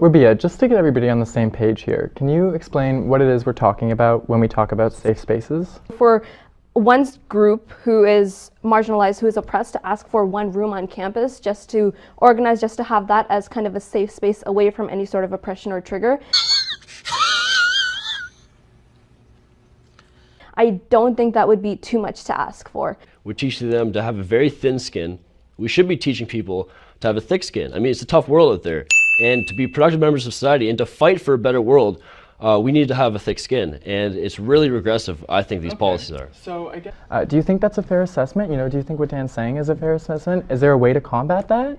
Wabia, just to get everybody on the same page here, can you explain what it is we're talking about when we talk about safe spaces? For one group who is marginalized, who is oppressed, to ask for one room on campus, just to organize, just to have that as kind of a safe space away from any sort of oppression or trigger. I don't think that would be too much to ask for. We're teaching them to have a very thin skin. We should be teaching people to have a thick skin. I mean, it's a tough world out there. And to be productive members of society and to fight for a better world, we need to have a thick skin. And it's really regressive, I think, these policies are. So I guess, do you think that's a fair assessment? You know, do you think what Dan's saying is a fair assessment? Is there a way to combat that?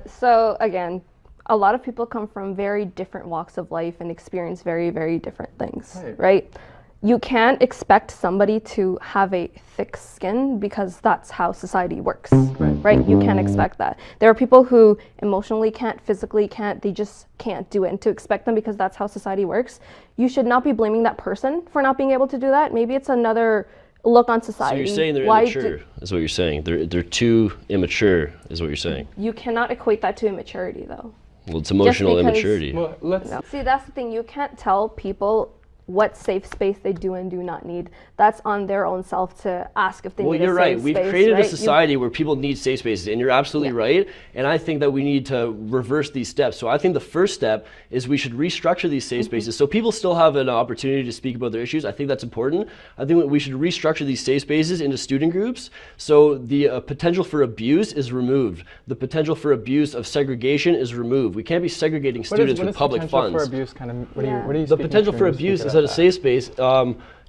So again, a lot of people come from very different walks of life and experience very, very different things, right? You can't expect somebody to have a thick skin because that's how society works, right? You can't expect that. There are people who emotionally can't, physically can't, they just can't do it. And to expect them because that's how society works, you should not be blaming that person for not being able to do that. Maybe it's another look on society. So you're saying they're immature, is what you're saying. They're too immature, is what you're saying. You cannot equate that to immaturity, though. Well, it's emotional immaturity. Well, No. See, that's the thing. You can't tell people what safe space they do and do not need. That's on their own self to ask if they need a safe space. Well, you're right. We've created a society where people need safe spaces, and you're absolutely right. And I think that we need to reverse these steps. So I think the first step is we should restructure these safe spaces so people still have an opportunity to speak about their issues. I think that's important. I think we should restructure these safe spaces into student groups so the potential for abuse is removed. The potential for abuse of segregation is removed. We can't be segregating students with public funds. What is potential for abuse what are you The potential for abuse is at a safe space.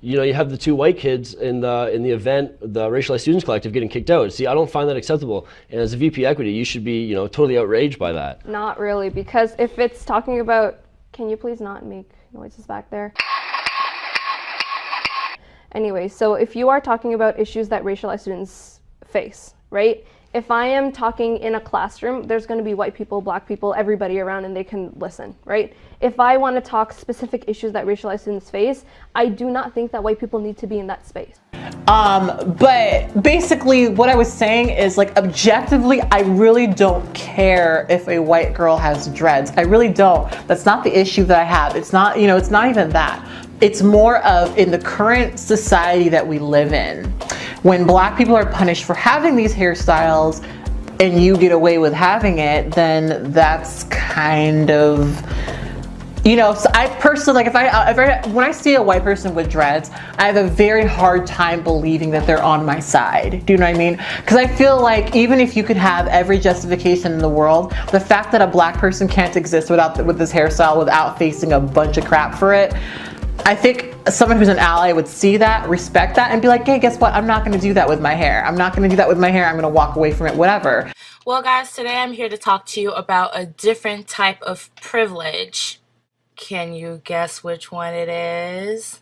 You know, you have the two white kids in the event, the Racialized Students Collective, getting kicked out. See, I don't find that acceptable. And as a VP Equity, you should be, you know, totally outraged by that. Not really, because if it's talking about, can you please not make noises back there? Anyway, so if you are talking about issues that racialized students face, right? If I am talking in a classroom, there's going to be white people, black people, everybody around, and they can listen, right? If I want to talk specific issues that racialized students face, I do not think that white people need to be in that space. But basically what I was saying is, like, objectively, I really don't care if a white girl has dreads. I really don't. That's not the issue that I have. It's not, you know, it's not even that. It's more of, in the current society that we live in, when black people are punished for having these hairstyles and you get away with having it, then that's kind of, you know, so I personally, like, when I see a white person with dreads, I have a very hard time believing that they're on my side. Do you know what I mean? Because I feel like even if you could have every justification in the world, the fact that a black person can't exist with this hairstyle without facing a bunch of crap for it, I think someone who's an ally would see that, respect that, and be like, hey, guess what? I'm not going to do that with my hair. I'm not going to do that with my hair. I'm going to walk away from it, whatever. Well, guys, today I'm here to talk to you about a different type of privilege. Can you guess which one it is?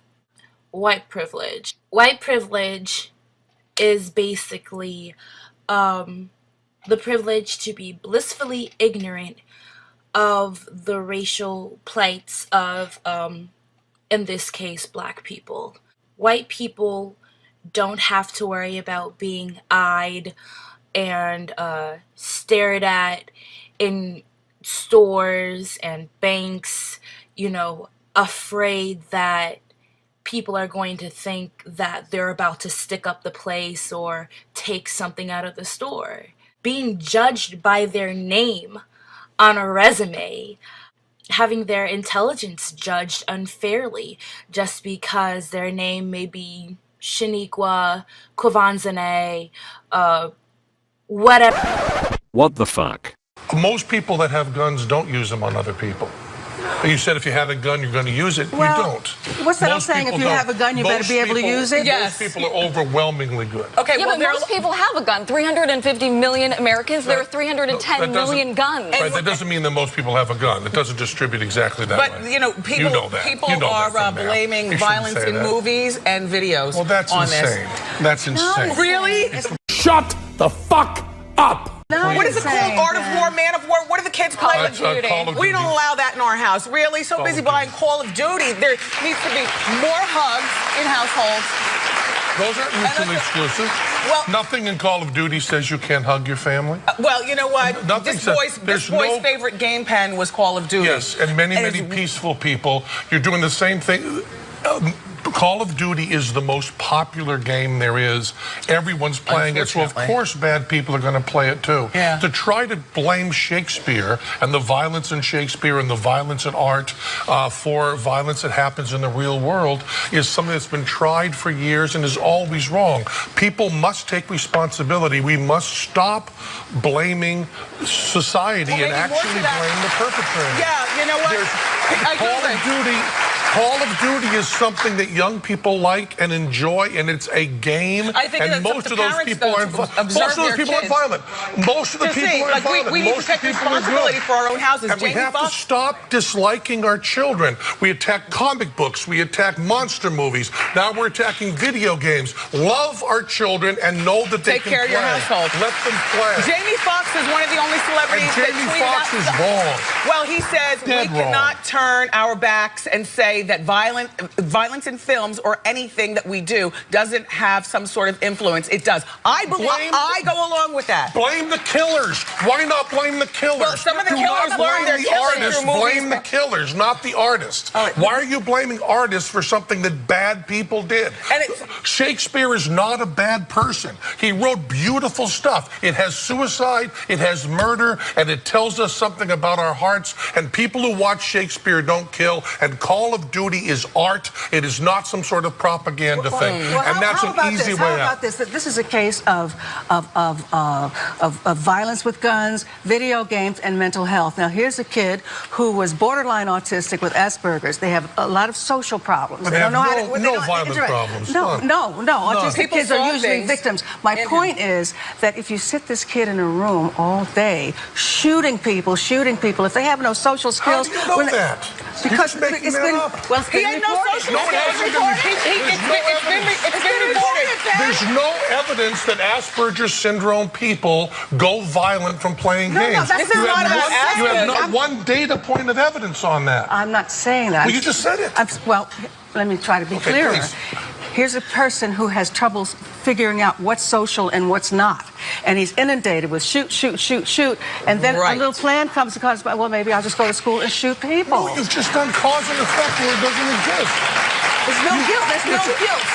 White privilege. White privilege is basically the privilege to be blissfully ignorant of the racial plights of in this case, black people. White people don't have to worry about being eyed and stared at in stores and banks, you know, afraid that people are going to think that they're about to stick up the place or take something out of the store. Being judged by their name on a resume, having their intelligence judged unfairly just because their name may be Shaniqua, Kwavanzane, whatever. What the fuck? Most people that have guns don't use them on other people. You said if you have a gun, you're going to use it. Well, you don't. What's that I'm saying? If you have a gun, you better be able to use it? Yes. Most people are overwhelmingly good. Okay, yeah, well, but most people have a gun. 350 million Americans, there are 310 million guns. Right, that doesn't mean that most people have a gun. It doesn't distribute exactly that way. But, you know, people are blaming violence in movies and videos on this. Well, that's insane. That's insane. No, really? Shut the fuck up! No, what is it called? Art of War, Man of War? What do the kids play? Call of Duty. We don't allow that in our house. Really? So busy buying Call of Duty. There needs to be more hugs in households. Those aren't mutually exclusive. Well, nothing in Call of Duty says you can't hug your family. Well, you know what? Nothing This boy's favorite game pen was Call of Duty. Yes, and many peaceful people. You're doing the same thing. Call of Duty is the most popular game there is. Everyone's playing it, so of course bad people are going to play it too. Yeah. To try to blame Shakespeare and the violence in Shakespeare and the violence in art for violence that happens in the real world is something that's been tried for years and is always wrong. People must take responsibility. We must stop blaming society and actually blame the perpetrator. Yeah, you know what? Call of Duty is something that young people like and enjoy, and it's a game. I think and most of those people aren't violent. Most of the people aren't violent. Most of the people aren't violent. We need to take responsibility for our own houses. And we have to stop disliking our children. We attack comic books. We attack monster movies. Now we're attacking video games. Love our children and know that they can play. Take care of your household. Let them play. Jamie Foxx is one of the only celebrities that Jamie Foxx is wrong. Well, he says we cannot turn our backs and say that violence in films or anything that we do doesn't have some sort of influence. It does. I go along with that. Blame the killers. Why not blame the killers? Well, some of the killers learn their killing through movies. Blame the killers, not the artists. Why are you blaming artists for something that bad people did? Shakespeare is not a bad person. He wrote beautiful stuff. It has suicide, it has murder, and it tells us something about our hearts. And people who watch Shakespeare don't kill. And Call of Duty is art. It is not some sort of propaganda thing. And that's an easy way out. How about this? This is a case of violence with guns, video games, and mental health. Now, here's a kid who was borderline autistic with Asperger's. They have a lot of social problems. But they have no violent problems. No. Autistic kids are usually victims. My point is that if you sit this kid in a room all day shooting people, if they have no social skills... How do you know that? Because it's been well, it's been reported. It's been reported. There's no evidence that Asperger's syndrome people go violent from playing games. This is not about Asperger's. You have not one data point of evidence on that. I'm not saying that. Well, you just said it. Well, let me try to be clearer. Please. Here's a person who has troubles figuring out what's social and what's not. And he's inundated with shoot. And then a little plan comes across, well, maybe I'll just go to school and shoot people. No, you've just done cause and effect where it doesn't exist. There's no guilt.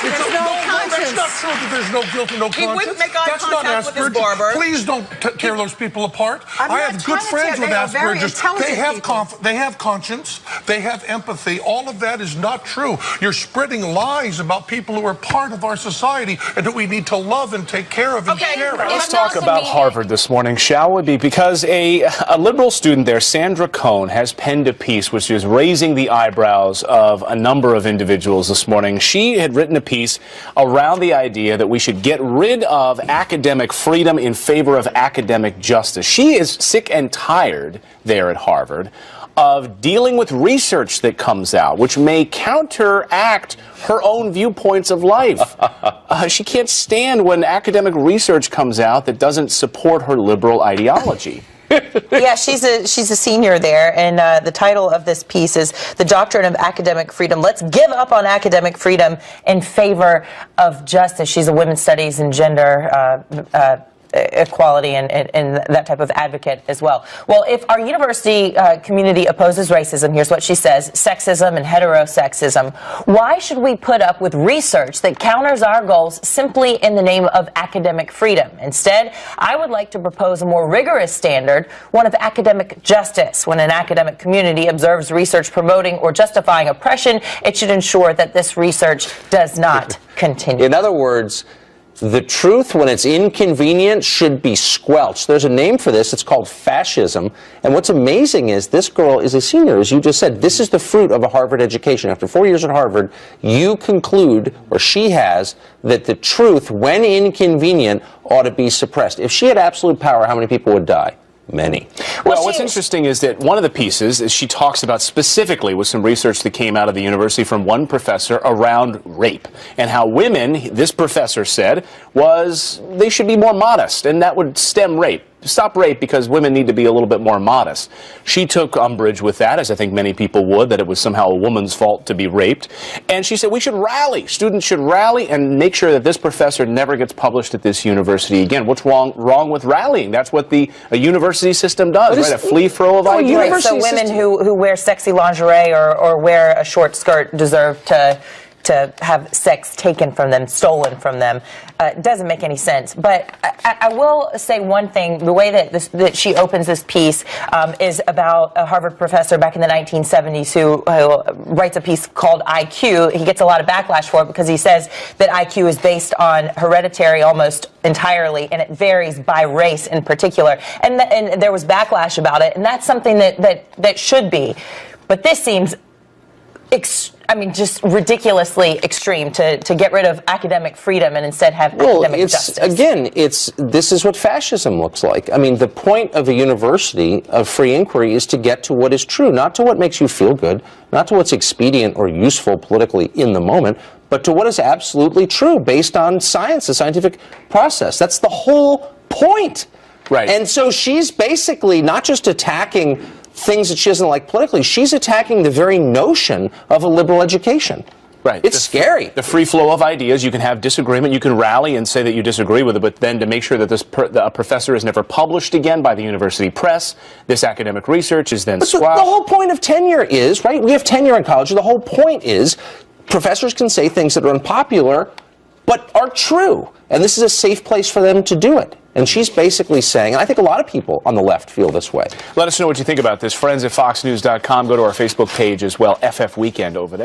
There's no conscience. That's not true that there's no guilt and no conscience. He wouldn't make eye contact with his barber. Please don't tear those people apart. I have good friends with Asperger's. They have conscience. They have empathy. All of that is not true. You're spreading lies about people who are part of our society and who we need to love and take care of and share. Let's talk about Harvard this morning, shall we? Because a liberal student there, Sandra Cohn, has penned a piece which is raising the eyebrows of a number of individuals this morning. She had written a piece around the idea that we should get rid of academic freedom in favor of academic justice. She is sick and tired there at Harvard of dealing with research that comes out, which may counteract her own viewpoints of life. She can't stand when academic research comes out that doesn't support her liberal ideology. Yeah, she's a senior there, and the title of this piece is "The Doctrine of Academic Freedom. Let's give up on academic freedom in favor of justice." She's a women's studies and gender equality and that type of advocate as well. Well, if our university community opposes racism, here's what she says: sexism and heterosexism, why should we put up with research that counters our goals simply in the name of academic freedom? Instead, I would like to propose a more rigorous standard, one of academic justice. When an academic community observes research promoting or justifying oppression, it should ensure that this research does not continue. In other words, the truth, when it's inconvenient, should be squelched. There's a name for this. It's called fascism. And what's amazing is this girl is a senior. As you just said, this is the fruit of a Harvard education. After 4 years at Harvard, you conclude, or she has, that the truth, when inconvenient, ought to be suppressed. If she had absolute power, how many people would die? Many. Well, what's interesting is that one of the pieces is she talks about specifically with some research that came out of the university from one professor around rape and how women, this professor said, they should be more modest and that would stem rape. stop rape because women need to be a little bit more modest. She took umbrage with that, as I think many people would, that it was somehow a woman's fault to be raped. And she said we should rally. Students should rally and make sure that this professor never gets published at this university again. What's wrong with rallying? That's what a university system does, right? A free throw of ideas. Right, so women who wear sexy lingerie or wear a short skirt deserve to have sex taken from them, stolen from them. Doesn't make any sense. But I will say one thing. The way that she opens this piece is about a Harvard professor back in the 1970s who writes a piece called IQ. He gets a lot of backlash for it because he says that IQ is based on hereditary almost entirely, and it varies by race in particular. And there was backlash about it, and that's something that should be. But this seems just ridiculously extreme to get rid of academic freedom and instead have academic justice. Again, this is what fascism looks like. I mean, the point of a university of free inquiry is to get to what is true, not to what makes you feel good, not to what's expedient or useful politically in the moment, but to what is absolutely true based on science, the scientific process. That's the whole point. Right. And so she's basically not just attacking things that she doesn't like politically, she's attacking the very notion of a liberal education. Right. It's scary. The free flow of ideas. You can have disagreement. You can rally and say that you disagree with it, but then to make sure that a professor is never published again by the university press, this academic research is then squashed. The whole point of tenure is, right, we have tenure in college. The whole point is professors can say things that are unpopular but are true. And this is a safe place for them to do it. And she's basically saying, and I think a lot of people on the left feel this way. Let us know what you think about this. Friends at foxnews.com. Go to our Facebook page as well. FF Weekend over there.